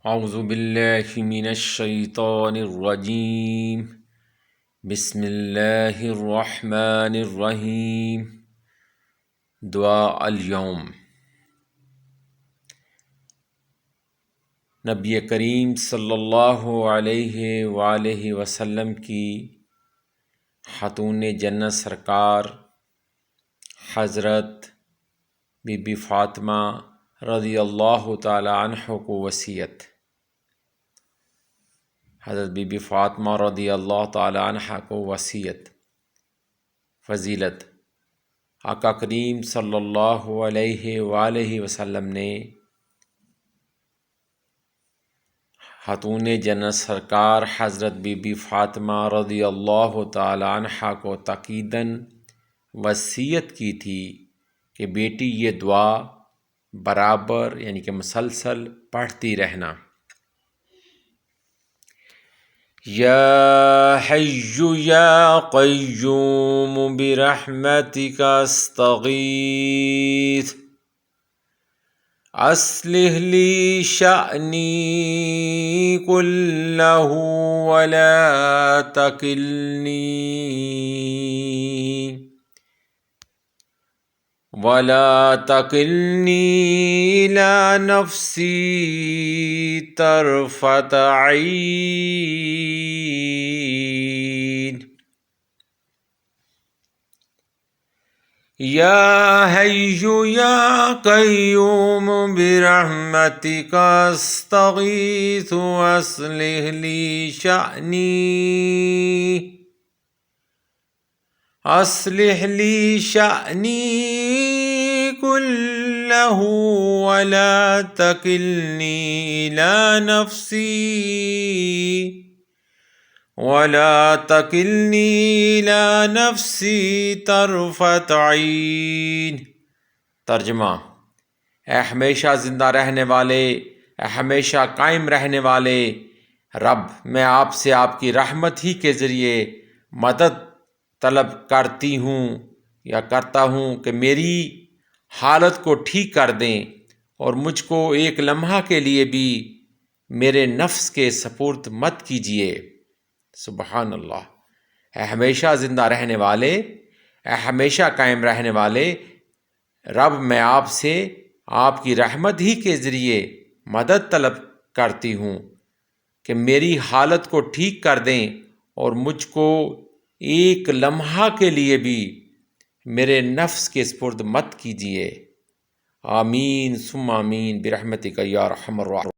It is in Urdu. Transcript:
اعوذ باللہ من الشیطان الرجیم بسم اللہ الرحمن الرحیم۔ دعا اليوم۔ نبی کریم صلی اللہ علیہ وآلہ وسلم کی خاتون جنت سرکار حضرت بی بی فاطمہ رضی اللہ تعالی عنہ کو وصیت۔ حضرت بی بی فاطمہ رضی اللہ تعالی عنہ کو وصیت۔ فضیلت: آقا کریم صلی اللہ علیہ وآلہ وسلم نے خاتون جنت سرکار حضرت بی بی فاطمہ رضی اللہ تعالی عنہ کو تاکیداً وصیت کی تھی کہ بیٹی یہ دعا برابر یعنی کہ مسلسل پڑھتی رہنا۔ یا حی یا قیوم برحمتک استغیث اصلح لی شأنی کلہ ولا تکلنی الی نفسی طرفۃ عین۔ یا حی یا قیوم برحمتک استغیث اصلح لی شأنی کلہ ولا تکلنی الی نفسی طرفۃ عین۔ ترجمہ: اے ہمیشہ زندہ رہنے والے، اے ہمیشہ قائم رہنے والے رب، میں آپ سے آپ کی رحمت ہی کے ذریعے مدد طلب کرتی ہوں یا کرتا ہوں کہ میری حالت کو ٹھیک کر دیں اور مجھ کو ایک لمحہ کے لیے بھی میرے نفس کے سپرد مت کیجیے۔ سبحان اللہ۔ اے ہمیشہ زندہ رہنے والے، اے ہمیشہ قائم رہنے والے رب، میں آپ سے آپ کی رحمت ہی کے ذریعے مدد طلب کرتی ہوں کہ میری حالت کو ٹھیک کر دیں اور مجھ کو ایک لمحہ کے لیے بھی میرے نفس کے سپرد مت کیجیے۔ آمین ثم آمین برحمتک یا ارحم الراحمین۔